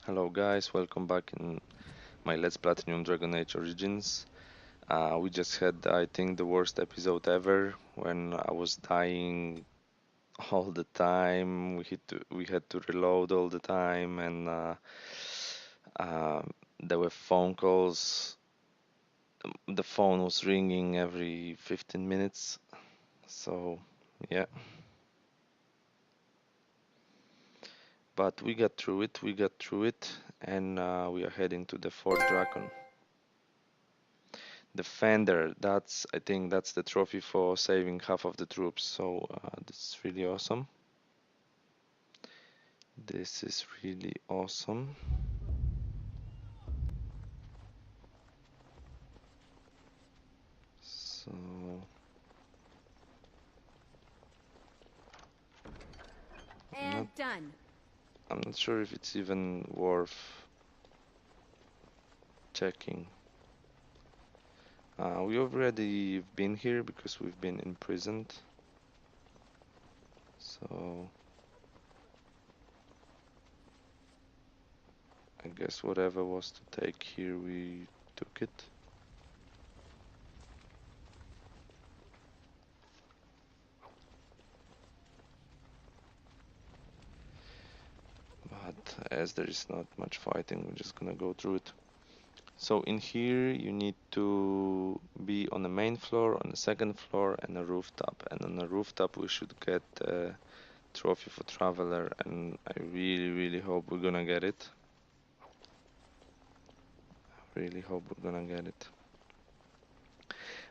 Hello guys, welcome back in my Let's Platinum Dragon Age Origins. We just had, I think, the worst episode ever when I was dying all the time. We had to reload all the time, and uh, there were phone calls. The phone was ringing every 15 minutes. So yeah, but we got through it. We got through it, and we are heading to the fourth dragon. Defender, that's I think that's the trophy for saving half of the troops. So this is really awesome. This is really awesome. So And done. I'm not sure if it's even worth checking. We already been here because we've been imprisoned. So I guess whatever was to take here, we took it. But as there is not much fighting, we're just gonna go through it. So in here you need to be on the main floor, on the second floor, and a rooftop. And on the rooftop we should get a trophy for traveler, and I really hope we're gonna get it. Really hope we're gonna get it.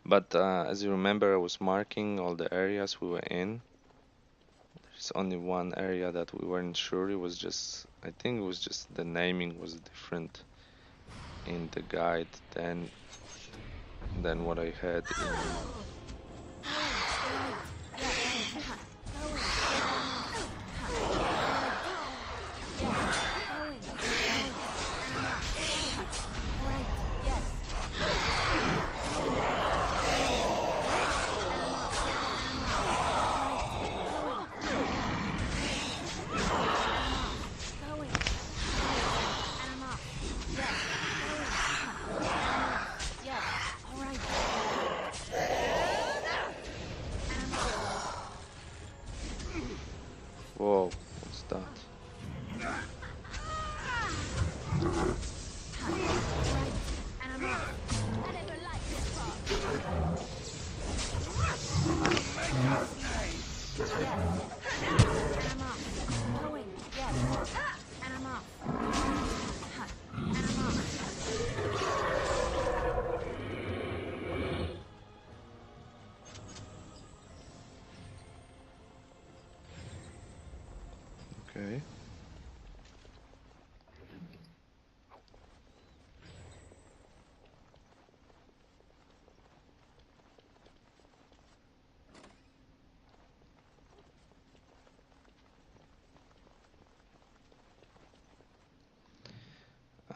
But as you remember, I was marking all the areas we were in. There's only one area that we weren't sure. It was just, I think it was just the naming was different in the guide than what I had in. Whoa, what's that? Okay.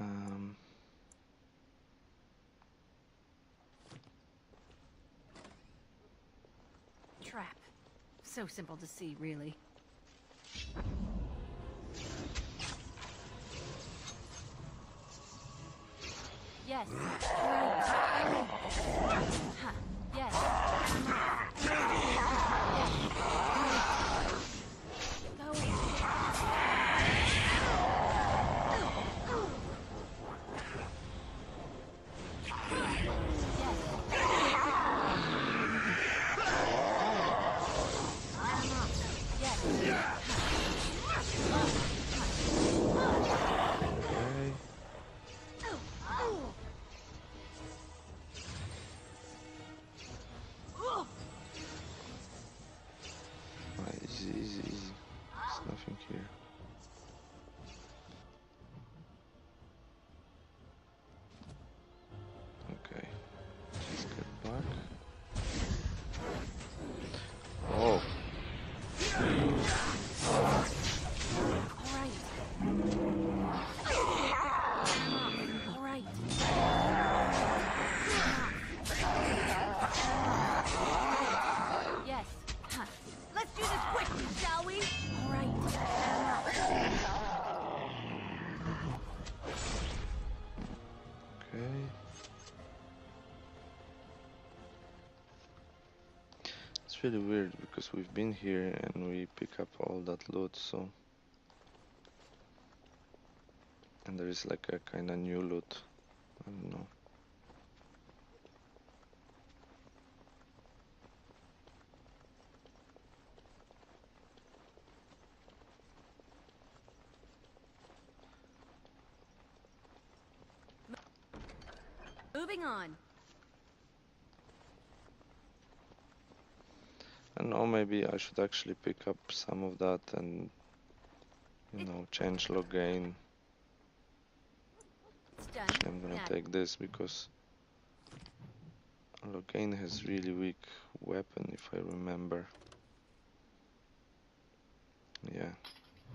Um, Trap. So simple to see, really. Yes. Right. Huh. Yes. okay. It's really weird because we've been here and we pick up all that loot, so... And there is like a kinda new loot. I don't know. Moving on. I don't know, maybe I should actually pick up some of that and, you know, change Loghain. It's done. Actually, I'm gonna Now, take this because Loghain has really weak weapon, if I remember. Yeah,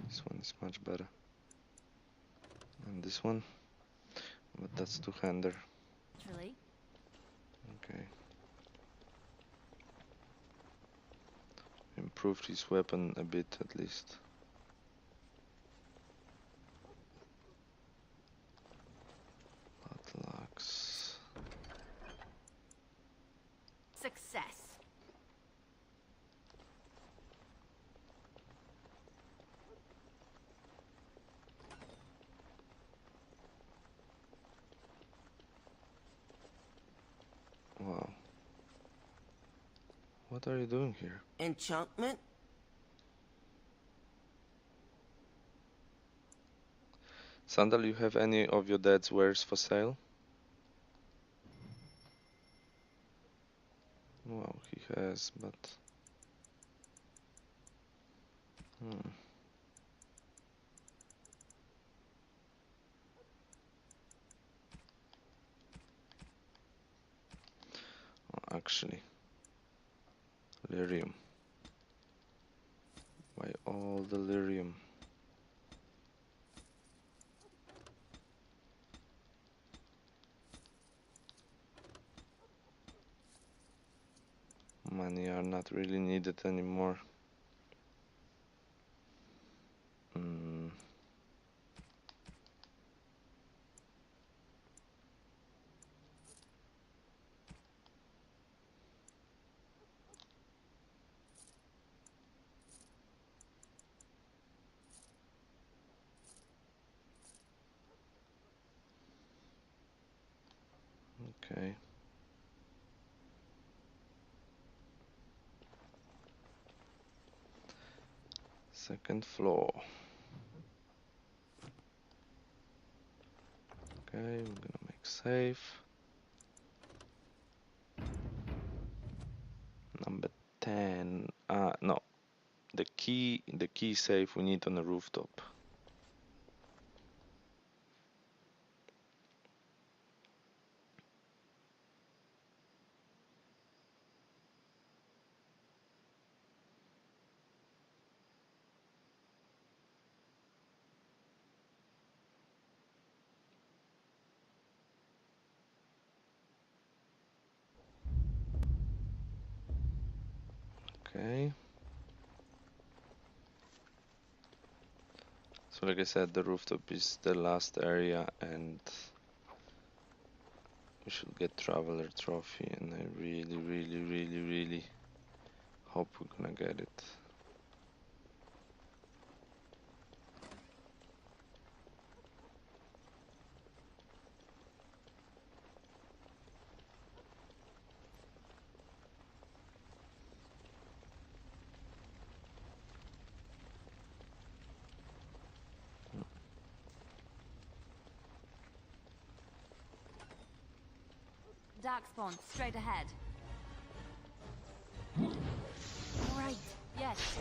this one is much better. And this one, but that's two-hander. naturally. Okay. Improved his weapon a bit at least. Lux. Success. Wow. What are you doing here? Enchantment? Sandal, you have any of your dad's wares for sale? Wow, he has, but... Oh, actually, lyrium. Buy all the lyrium. Money are not really needed anymore. Okay. Second floor. Okay, we're gonna make safe. Number 10. No. The key safe we need on the rooftop. Okay. So like I said, the rooftop is the last area and we should get Traveler Trophy, and I really, really, really, really hope we're gonna get it. Darkspawn, straight ahead. Right. Yes.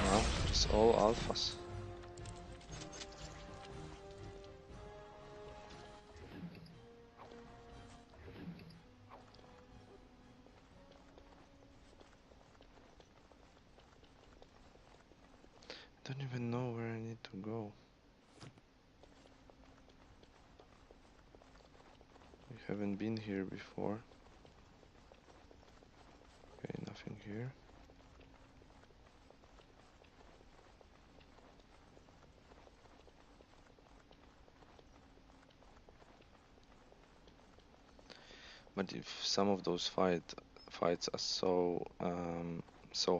Wow, it's all alphas. I don't even know where I need to go. We haven't been here before. But if some of those fights are so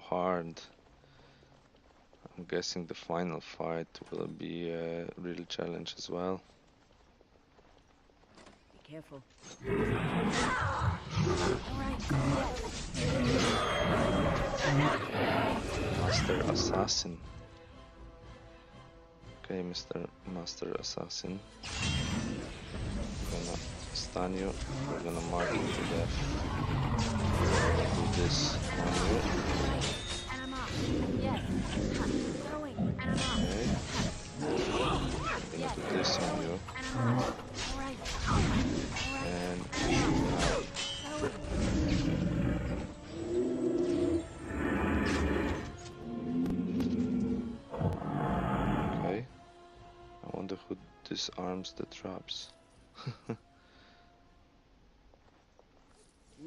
hard, I'm guessing the final fight will be a real challenge as well. Be careful. Alright, Master Assassin. Okay, Master Assassin. Gonna stun you. We're gonna mark you to death. Do this on you. and I'm off. Yes. Going, and I'm off. Okay. I'm gonna do this on you. And I'm off. Alright. And okay. I wonder who disarms the traps.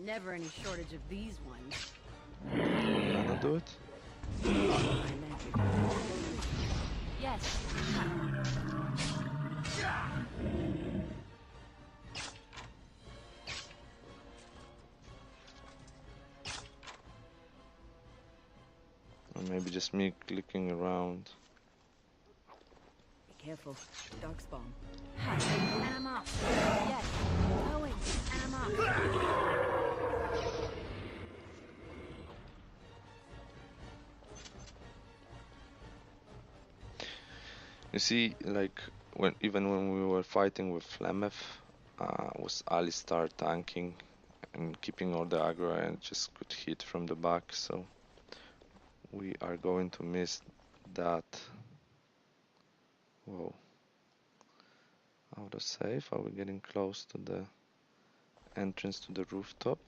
Never any shortage of these ones. Wanna do it? I meant you. Yes. Or maybe just me clicking around. Be careful. Dark spawn. And I'm off. Yes. Going, and I'm off. You see, like even when we were fighting with Flemeth, was Alistar tanking and keeping all the aggro and just could hit from the back, so we are going to miss that. Whoa. Out of save, are we getting close to the entrance to the rooftop?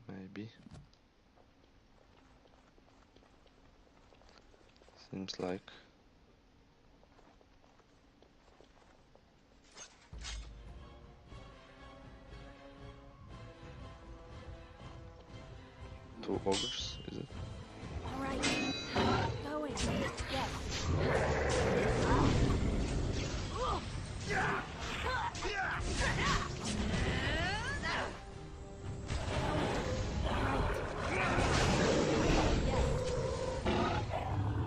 Maybe. Seems like. Two ogres, is it? Alright. Going. Yes.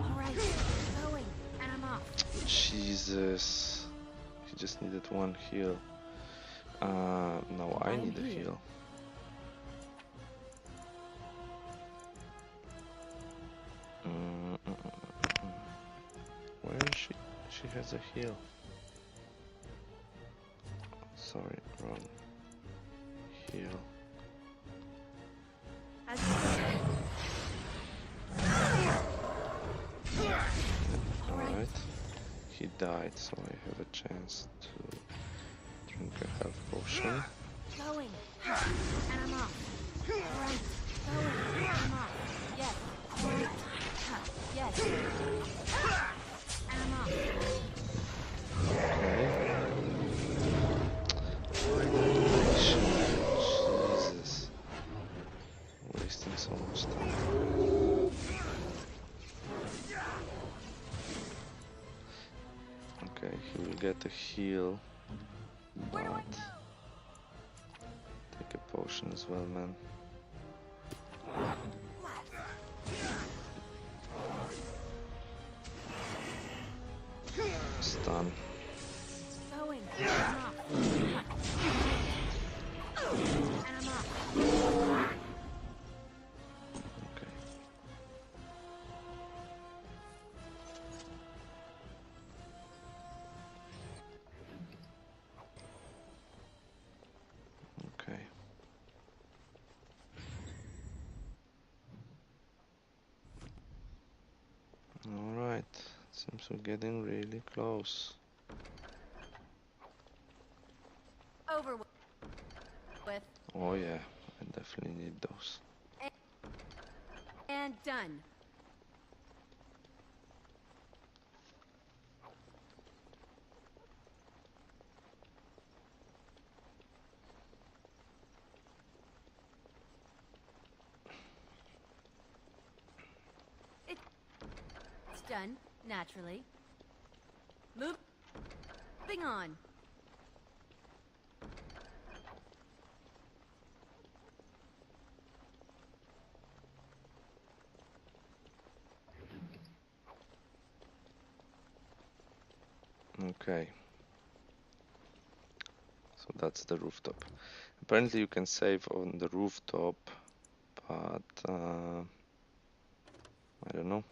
Alright. Going. And I'm off. Jesus. He just needed one heal. No, I need a heal. Where is she? She has a heal. Sorry, wrong. Heal. Alright. He died, so I have a chance to drink a health potion. Going. And I'm off. Alright. Going. And I'm off. Yes. Alright. Yes. And I'm off. Okay. Jesus. Wasting so much time. Okay, he will get a heal, but take a potion as well, man. Stun. Going. And I'm off. And I'm off. Okay. Okay. Alright. Seems we're getting really close. Over with. Oh yeah, I definitely need those. And done. It's done, naturally. Moving on. Okay, so that's the rooftop. Apparently you can save on the rooftop, but I don't know.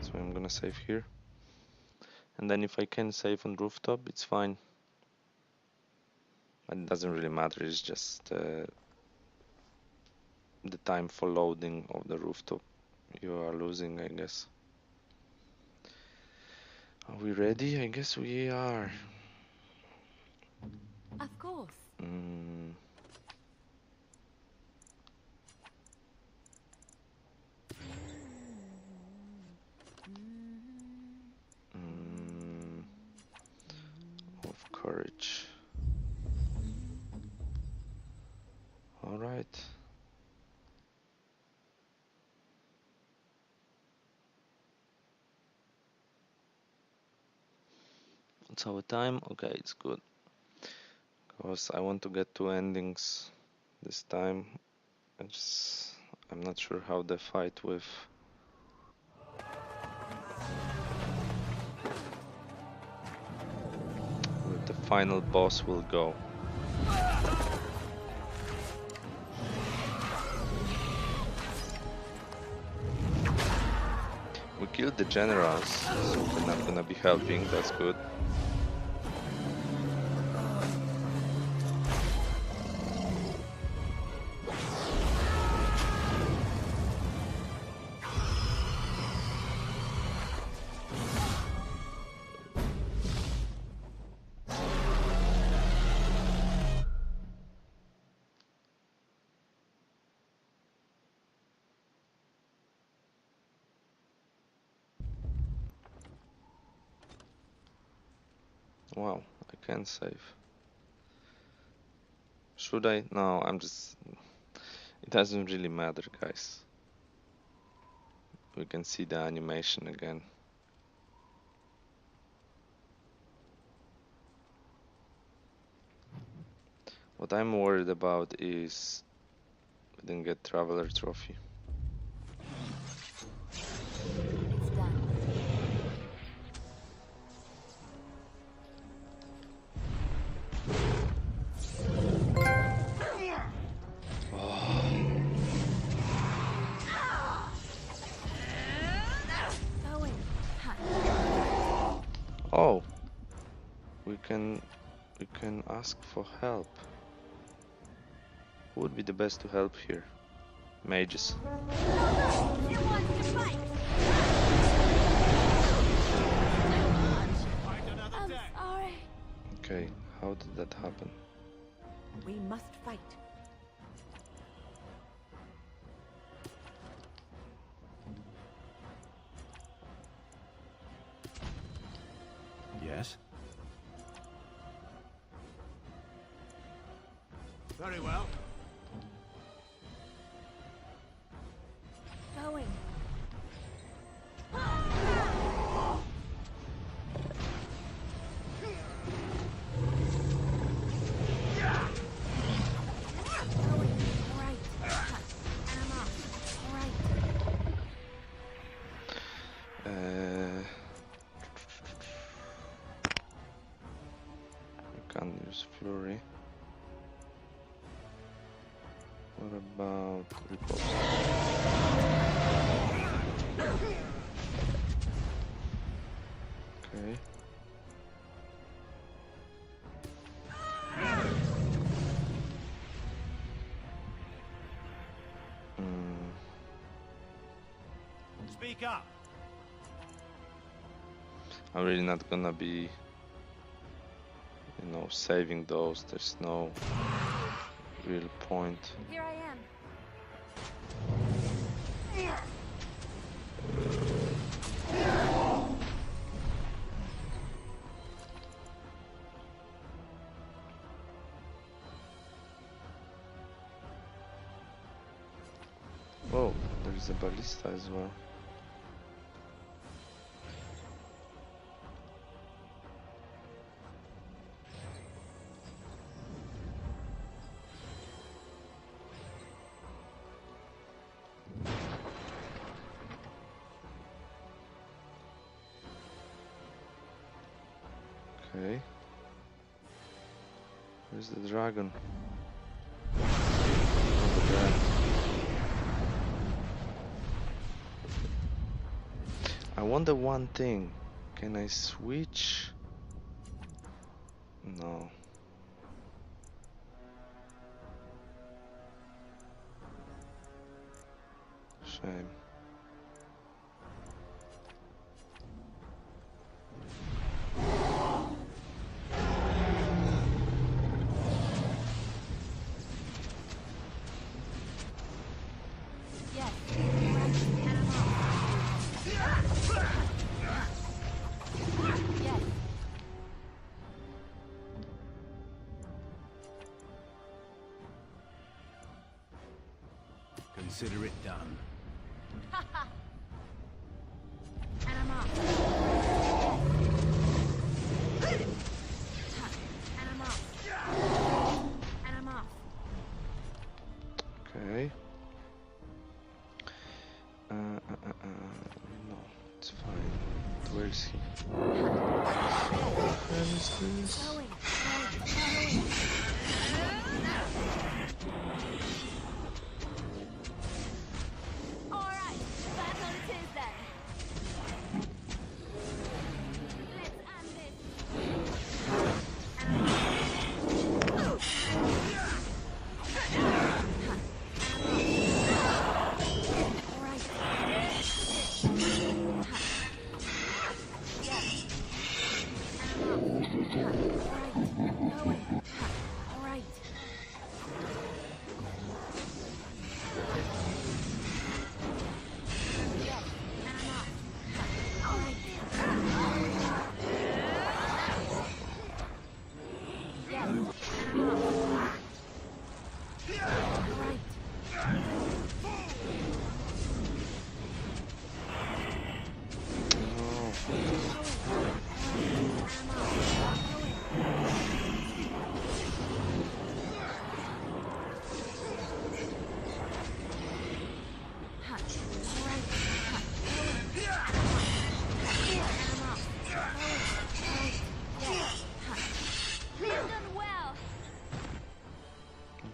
So I'm gonna save here. And then if I can save on rooftop, it's fine. But it doesn't really matter, it's just the time for loading of the rooftop you are losing, I guess. Are we ready? I guess we are. Of course. Mm, mm, of courage. Alright. It's our time. Okay, it's good. Because I want to get two endings this time. I'm not sure how the fight with the final boss will go. We killed the generals, so they're not gonna be helping, that's good. Wow, I can't save. Should I? No, it doesn't really matter, guys. We can see the animation again. What I'm worried about is we didn't get Traveler Trophy. It's done. Going. Oh, we can ask for help. Who would be the best to help here? Mages. You want to fight? I'm sorry. Okay, how did that happen? We must fight. Yes? Very well. Going. Going. Right. And I'm off. Right. I can't use Flurry. What about Riposte? Okay. Speak up. I'm really not gonna be, saving those. There's no real point. Here I am. Oh, there's a ballista as well. Okay. Where's the dragon? Over there. I wonder one thing. Can I switch? No. Shame. Yes. Right. And I'm off. Yes. Consider it done. And I'm off. And I'm off. And I'm off. Okay. No, it's fine. Where is he? Where is this? Going. Going. All right. That's what it is then. Let's end this. All right. All right. Yes. And I'm off. All right. Yes. And I'm off. All right.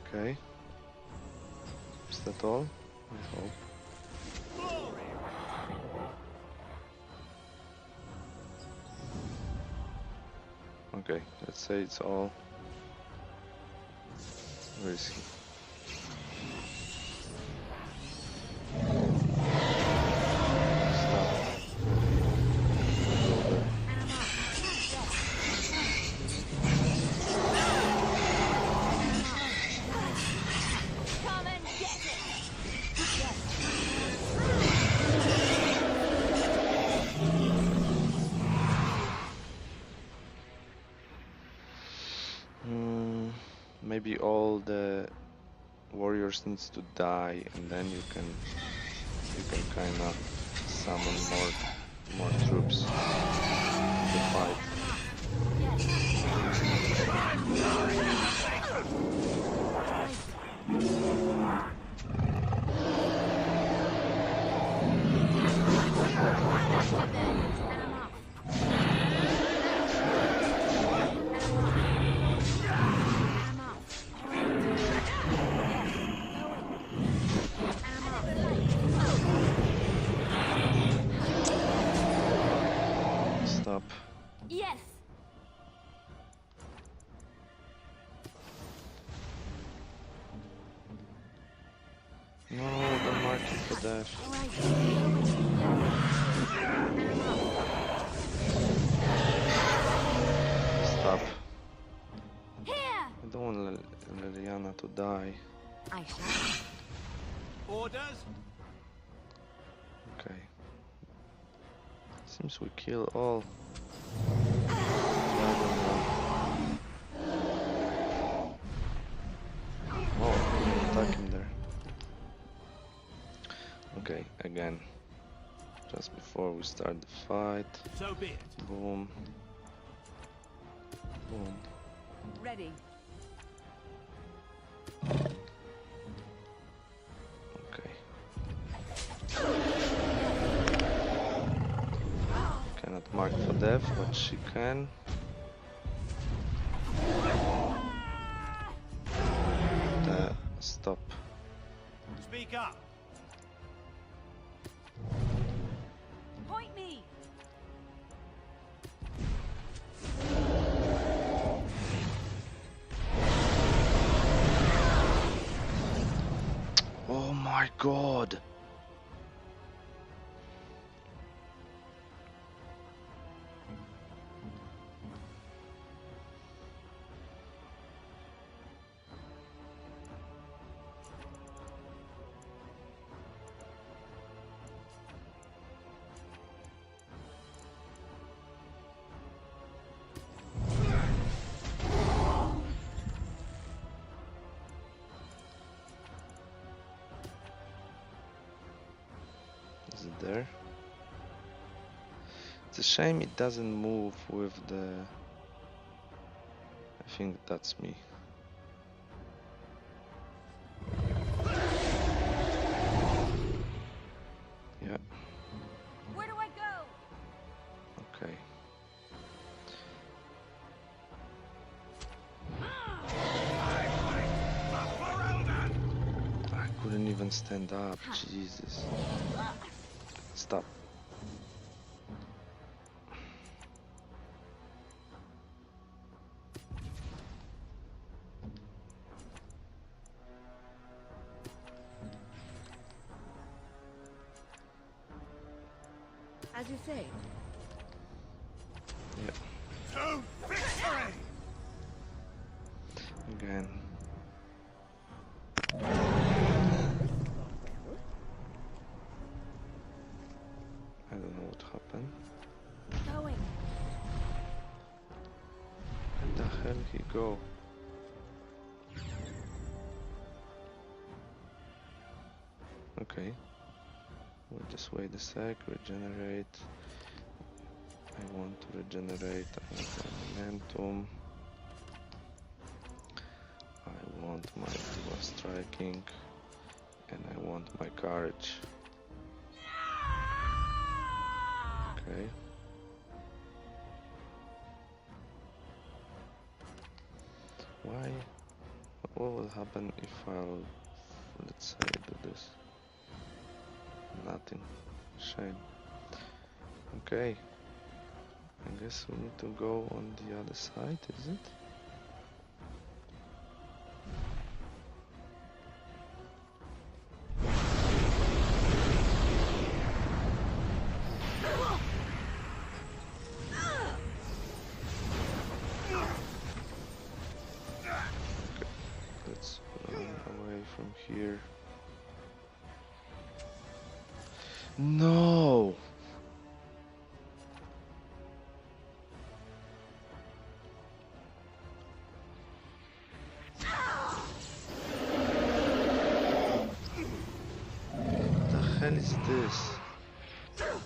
Okay. Is that all? I hope. Okay, let's say it's all. Where is he? Stop. Come and get it! Maybe all the warriors needs to die, and then you can kind of summon more troops to fight. Stop. Yes. No, don't mark it for that. All right. Stop. Here. I don't want Liliana to die. I shall. Orders? Okay. Seems we kill all. Oh, attack him there. Okay, again. Just before we start the fight. So be it. Boom. Boom. Ready. Okay. Cannot mark for death, but she can. stop. Speak up. Point me. Oh my god! Is it there? It's a shame it doesn't move with the... I think that's me. Yeah, Where do I go? okay. I couldn't even stand up, Jesus. Stop. As you say. Yeah, To victory! again. I don't know what happened. Going. Where the hell he go? Okay. We'll just wait a sec, regenerate. I want to regenerate, I want my momentum. I want my dual striking. And I want my courage. Okay. Why? What will happen if I'll, let's say, do this? Nothing. Shame. Okay. I guess we need to go on the other side, is it? Let's run away from here. No! What the hell is this? I'm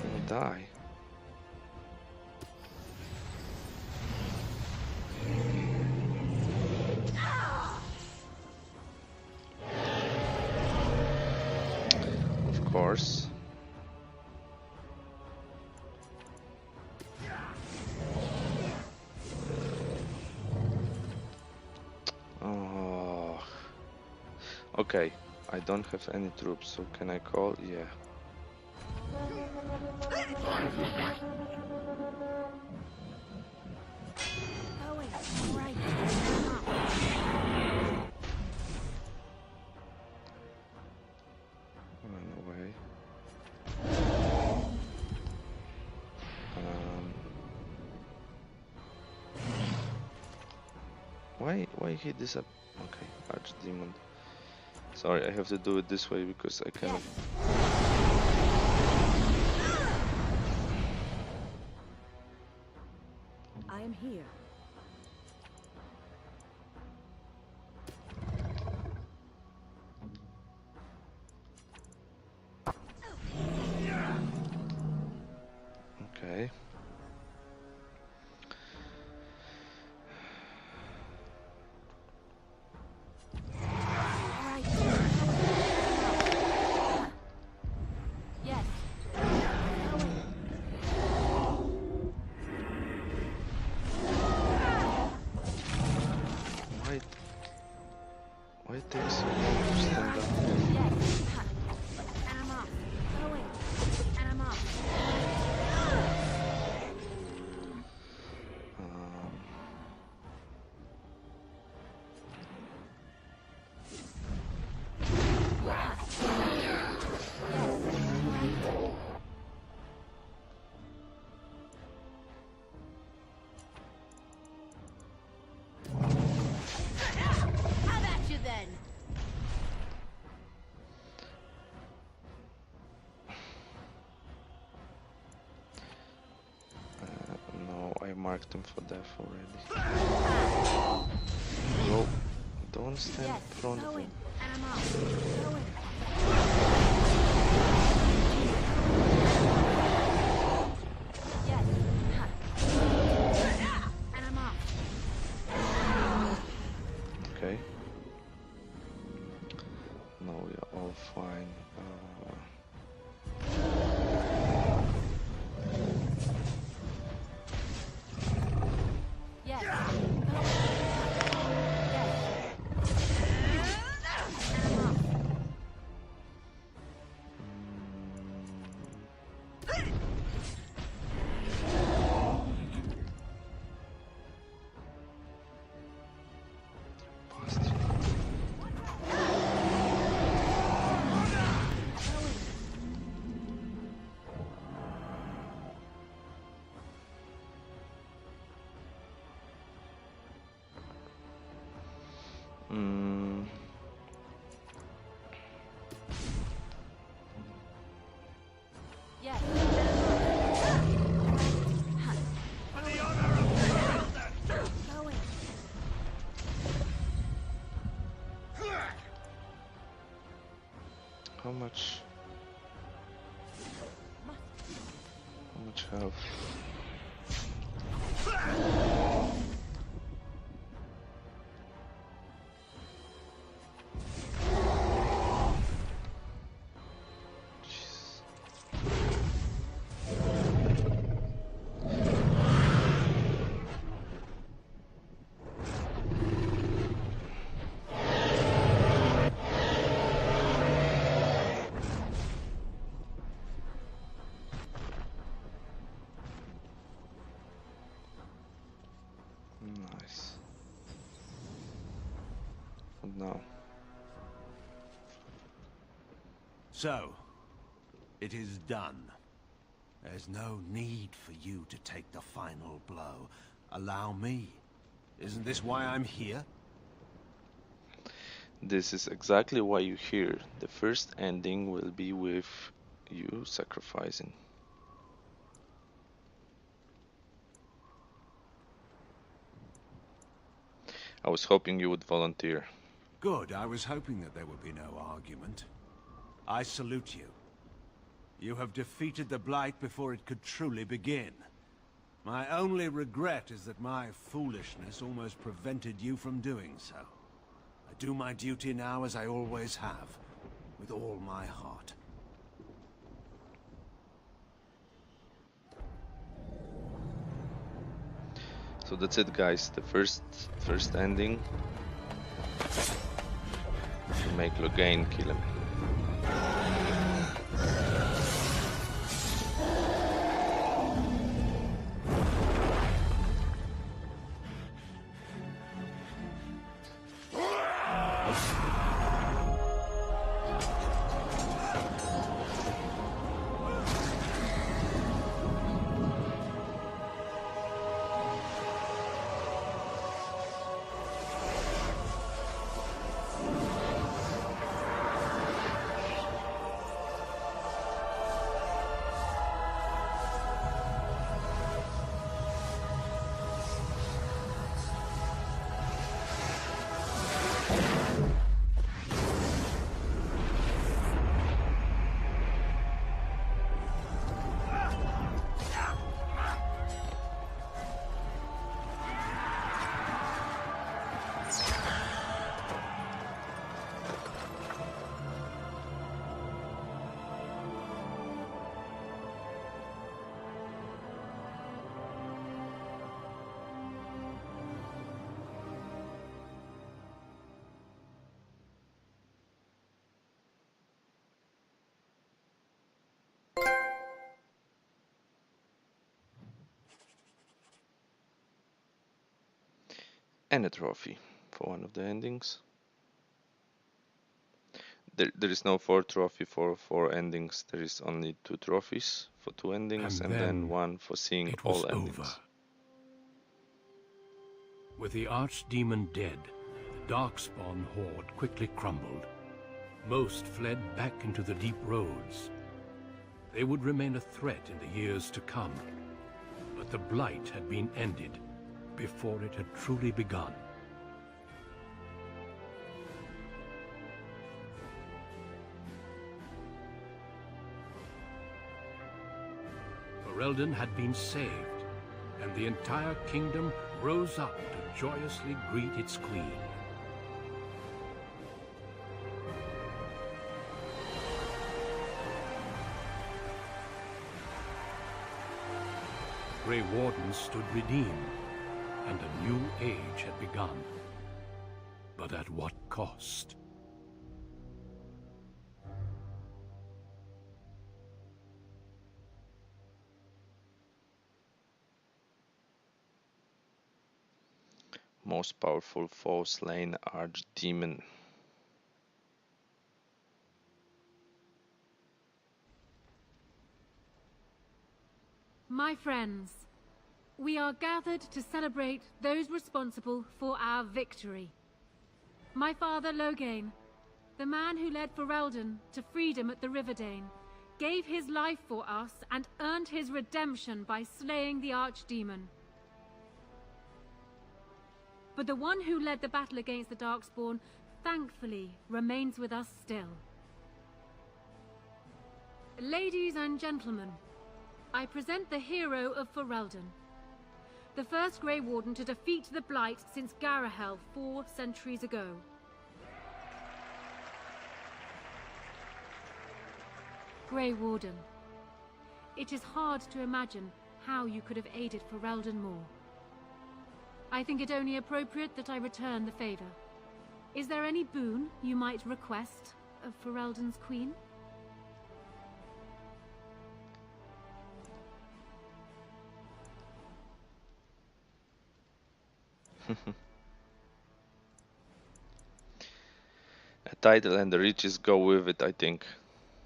gonna die. Of course. Oh. Okay, I don't have any troops, so can I call? Yeah. Going. Right. I'm off. Run away. Why he disap... Okay, Archdemon. Sorry, I have to do it this way because I cannot... I am here. Okay. Right. Yes. Going. marked him for death already. Go. Don't stand in front of him. And I'm off. Going. Yes. And I'm off. Okay. Now we are all fine. Yes. Yes. Yes. For the honor of the elder! Going. How much? How much health? Nice. And now, So, it is done. There's no need for you to take the final blow. Allow me. Isn't this why I'm here? this is exactly why you're here. The first ending will be with you sacrificing. I was hoping you would volunteer. Good. I was hoping that there would be no argument. I salute you. You have defeated the Blight before it could truly begin. My only regret is that my foolishness almost prevented you from doing so. I do my duty now as I always have, with all my heart. So that's it, guys. The first ending. To make Logain kill him. And a trophy for one of the endings. There is no 4 trophy for 4 endings. There is only 2 trophies for 2 endings, and then 1 for seeing It was all endings. over. With the archdemon dead, the Darkspawn horde quickly crumbled. Most fled back into the deep roads. They would remain a threat in the years to come. But the blight had been ended before it had truly begun. Ferelden had been saved, and the entire kingdom rose up to joyously greet its queen. The Grey Wardens stood redeemed, and a new age had begun. But at what cost? Most powerful foe slain, archdemon. My friends, we are gathered to celebrate those responsible for our victory. My father Loghain, the man who led Ferelden to freedom at the Riverdane, gave his life for us and earned his redemption by slaying the archdemon. But the one who led the battle against the Darkspawn, thankfully, remains with us still. Ladies and gentlemen, I present the hero of Ferelden, the first Grey Warden to defeat the Blight since Garahel 4 centuries ago. Grey Warden, it is hard to imagine how you could have aided Ferelden more. I think it only appropriate that I return the favor. Is there any boon you might request of Ferelden's queen? A title and the riches go with it, I think.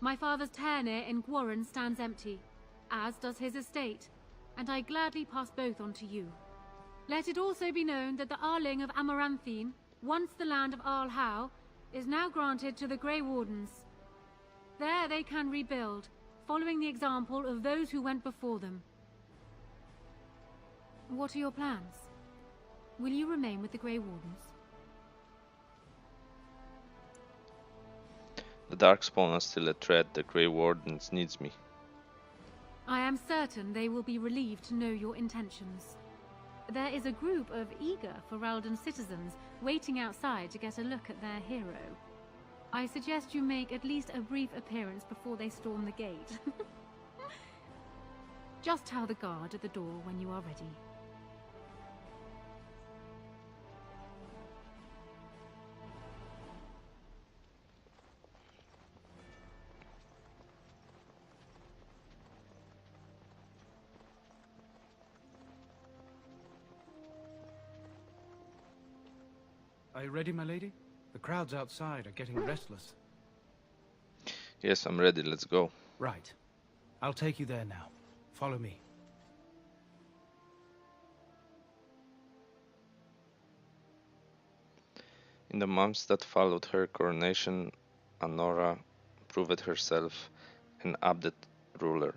My father's Tairnir in Gwarren stands empty, as does his estate, and I gladly pass both on to you. Let it also be known that the Arling of Amaranthine, once the land of Arl Howe, is now granted to the Grey Wardens. There they can rebuild, following the example of those who went before them. What are your plans? Will you remain with the Grey Wardens? The Darkspawn are still a threat. The Grey Wardens needs me. I am certain they will be relieved to know your intentions. There is a group of eager Ferelden citizens waiting outside to get a look at their hero. I suggest you make at least a brief appearance before they storm the gate. Just tell the guard at the door when you are ready. Are you ready, my lady? The crowds outside are getting restless. Yes, I'm ready. Let's go. Right. I'll take you there now. Follow me. In the months that followed her coronation, Anora proved herself an adept ruler.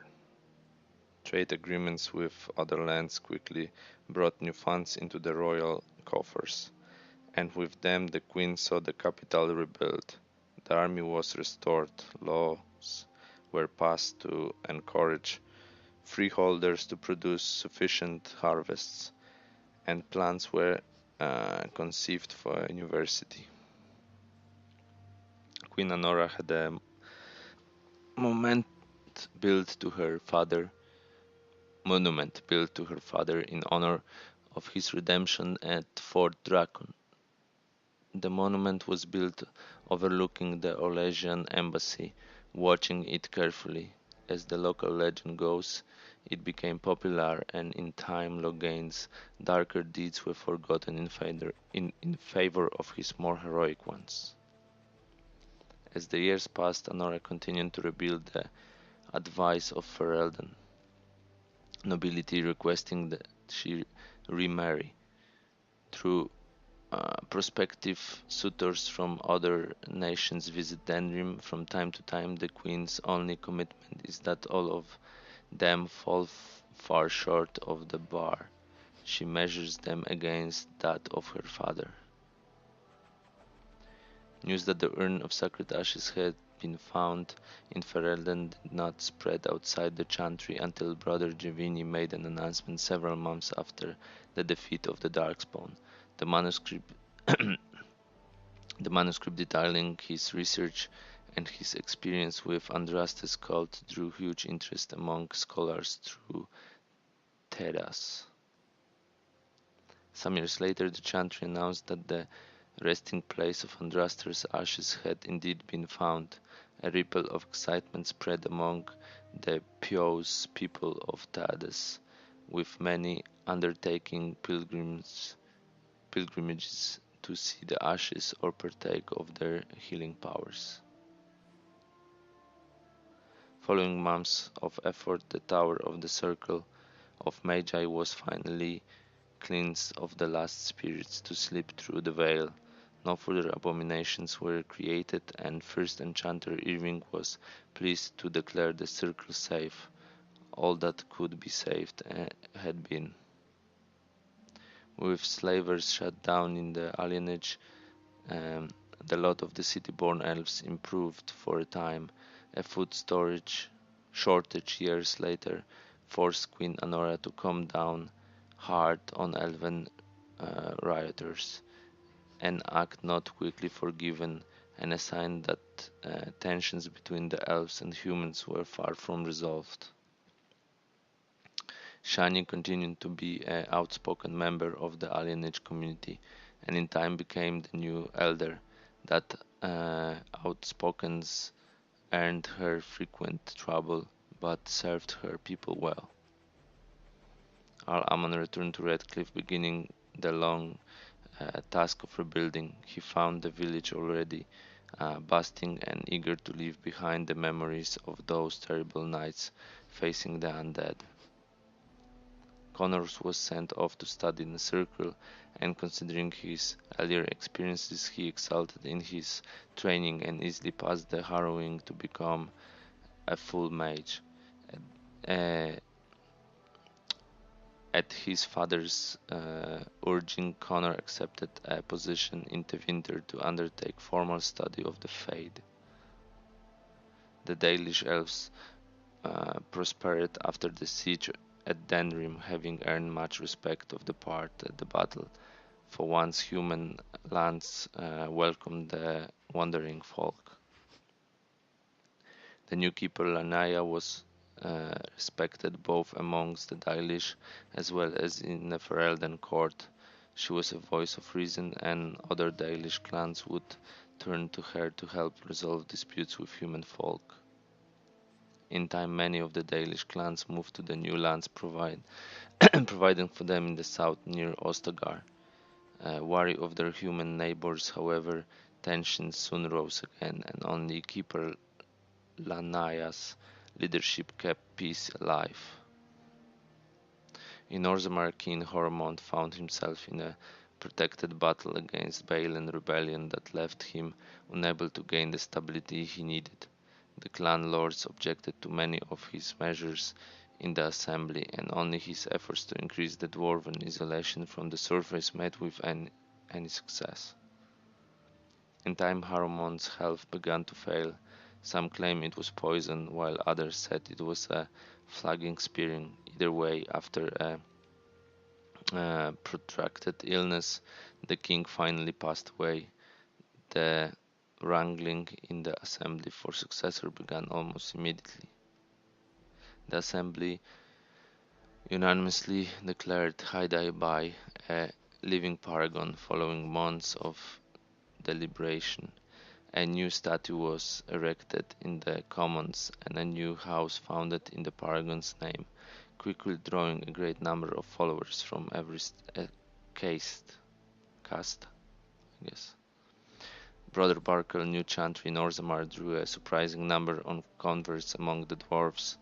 Trade agreements with other lands quickly brought new funds into the royal coffers, and with them the queen saw the capital rebuilt. The army was restored, laws were passed to encourage freeholders to produce sufficient harvests, and plans were conceived for a university. Queen Anora had a monument built to her father in honor of his redemption at Fort Drakon. The monument was built overlooking the Orlesian embassy, watching it carefully. As the local legend goes, it became popular, and in time Loghain's darker deeds were forgotten in favor of his more heroic ones. As the years passed, Anora continued to rebuild the advice of Ferelden, nobility requesting that she remarry. Through prospective suitors from other nations visit Denrim from time to time, the queen's only commitment is that all of them fall far short of the bar. She measures them against that of her father. News that the urn of sacred ashes had been found in Ferelden did not spread outside the chantry until Brother Giovanni made an announcement several months after the defeat of the Darkspawn. The manuscript, the manuscript detailing his research and his experience with Andraste's cult drew huge interest among scholars through Teras. Some years later, the chantry announced that the resting place of Andraster's ashes had indeed been found. A ripple of excitement spread among the pious people of Tades, with many undertaking pilgrimages to see the ashes or partake of their healing powers. Following months of effort, the Tower of the Circle of Magi was finally cleansed of the last spirits to slip through the veil. No further abominations were created, and First Enchanter Irving was pleased to declare the circle safe. All that could be saved had been. With slavers shut down in the alienage, the lot of the city-born elves improved for a time. A food storage shortage years later forced Queen Anora to come down hard on elven rioters, an act not quickly forgiven, and a sign that tensions between the elves and humans were far from resolved. Shani continued to be an outspoken member of the alienage community, and in time became the new elder. That outspokenness earned her frequent trouble, but served her people well. Al-Aman returned to Redcliffe, beginning the long task of rebuilding. He found the village already busting and eager to leave behind the memories of those terrible nights facing the undead. Connors was sent off to study in a circle, and considering his earlier experiences, he exulted in his training and easily passed the harrowing to become a full mage. Uh, At his father's urging, Connor accepted a position in the winter to undertake formal study of the Fade. The Dalish elves prospered after the siege at Denrim, having earned much respect of the part at the battle. For once, human lands welcomed the wandering folk. The new keeper Lanaya was respected both amongst the Dalish as well as in the Ferelden court. She was a voice of reason, and other Dalish clans would turn to her to help resolve disputes with human folk. In time, many of the Dalish clans moved to the new lands providing for them in the south near Ostagar. Wary of their human neighbors, however, tensions soon rose again, and only keeper Lanaya's leadership kept peace alive. In Orzammar, King Hormond found himself in a protracted battle against Balen rebellion that left him unable to gain the stability he needed. The clan lords objected to many of his measures in the assembly, and only his efforts to increase the dwarven isolation from the surface met with any success. In time, Harumond's health began to fail. Some claim it was poison, while others said it was a flagging spearing. Either way, after a protracted illness, the king finally passed away. The wrangling in the assembly for successor began almost immediately. The assembly unanimously declared Haidai Bai a living paragon. Following months of deliberation, a new statue was erected in the commons and a new house founded in the paragon's name, quickly drawing a great number of followers from every caste, I guess. Brother Barker, new chantry in Orzammar, drew a surprising number of converts among the dwarves.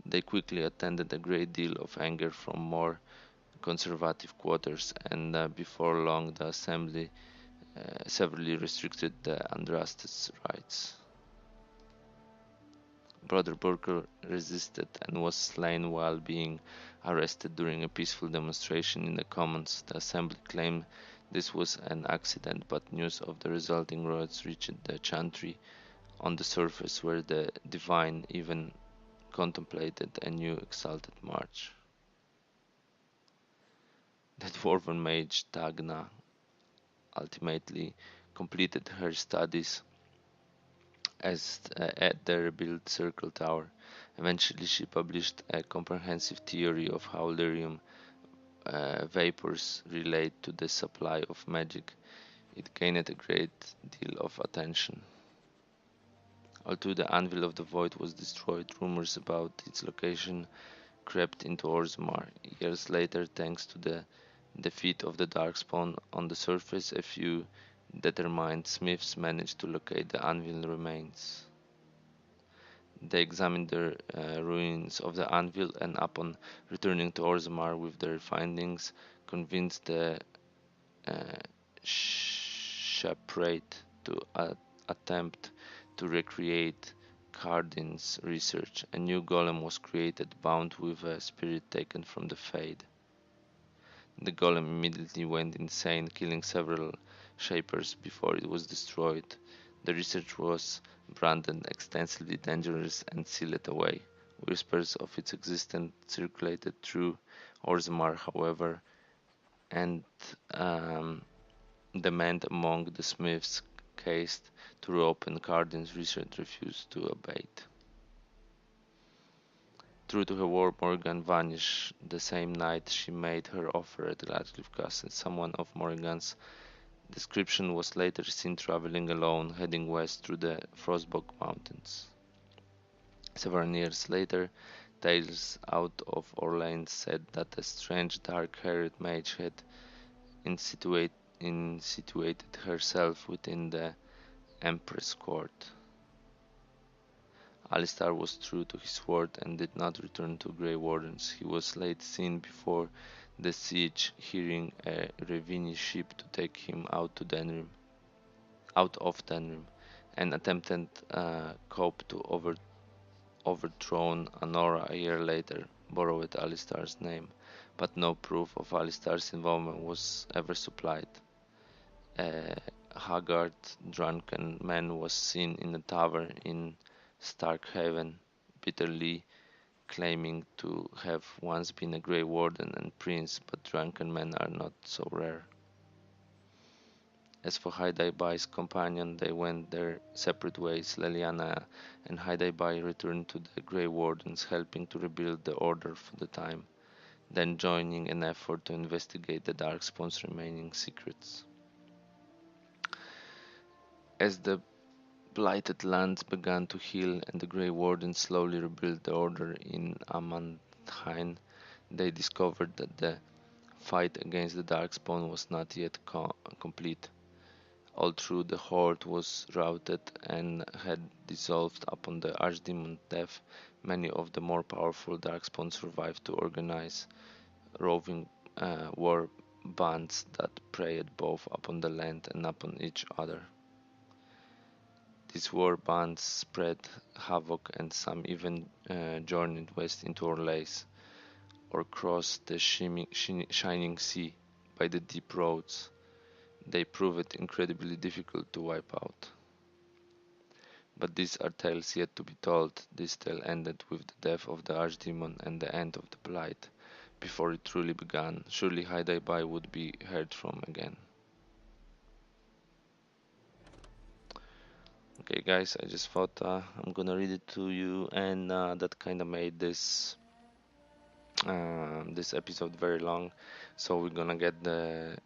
They quickly attended a great deal of anger from more conservative quarters, and before long the assembly severely restricted the Andraste's rights. Brother Burker resisted and was slain while being arrested during a peaceful demonstration in the Commons. The assembly claimed this was an accident, but news of the resulting riots reached the chantry on the surface, where the divine even contemplated a new exalted march. The dwarven mage Tagna ultimately completed her studies at the rebuilt Circle Tower. Eventually, she published a comprehensive theory of how lyrium vapors relate to the supply of magic. It gained a great deal of attention. Although the Anvil of the Void was destroyed, rumors about its location crept into Orzammar. Years later, thanks to the defeat of the Darkspawn on the surface, a few determined smiths managed to locate the anvil remains. They examined the ruins of the anvil, and upon returning to Orzammar with their findings, convinced the Shaprate to attempt to recreate Cardin's research. A new golem was created, bound with a spirit taken from the Fade. The golem immediately went insane, killing several Shapers before it was destroyed. The research was branded extensively dangerous and sealed away. Whispers of its existence circulated through Orzammar, however, and demand among the smiths cased to reopen Cardin's research refused to abate. True to her word, Morrigan vanished the same night she made her offer at Radcliffe Castle. Someone of Morrigan's description was later seen traveling alone, heading west through the Frostbog Mountains. Several years later, tales out of Orleans said that a strange dark-haired mage had insinuated herself within the Empress Court. Alistar was true to his word and did not return to Grey Wardens. He was late seen before the siege, hearing a Reveni ship to take him out of Denrim, and attempted cope to overthrown Anora a year later, borrowed Alistar's name, but no proof of Alistar's involvement was ever supplied. A haggard, drunken man was seen in a tavern in Starkhaven, bitterly claiming to have once been a Grey Warden and Prince, but drunken men are not so rare. As for Hydaeby's companion, they went their separate ways. Leliana and Hydaeby returned to the Grey Wardens, helping to rebuild the Order for the time, then joining an effort to investigate the Darkspawn's remaining secrets. As the blighted lands began to heal and the Grey Wardens slowly rebuilt the Order in Amandine, they discovered that the fight against the Darkspawn was not yet complete. Although the Horde was routed and had dissolved upon the Archdemon's death, many of the more powerful Darkspawn survived to organize roving war bands that preyed both upon the land and upon each other. These war bands spread havoc, and some even journeyed west into Orlais, or crossed the shining sea by the deep roads. They proved incredibly difficult to wipe out. But these are tales yet to be told. This tale ended with the death of the Archdemon and the end of the Blight. Before it truly began, surely Hydaeby would be heard from again. Okay guys, I just thought I'm gonna read it to you, and that kinda made this episode very long, so we're gonna get the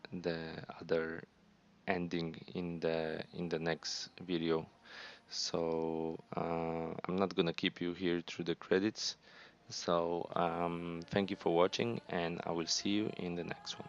other ending in the next video. So I'm not gonna keep you here through the credits, so thank you for watching, and I will see you in the next one.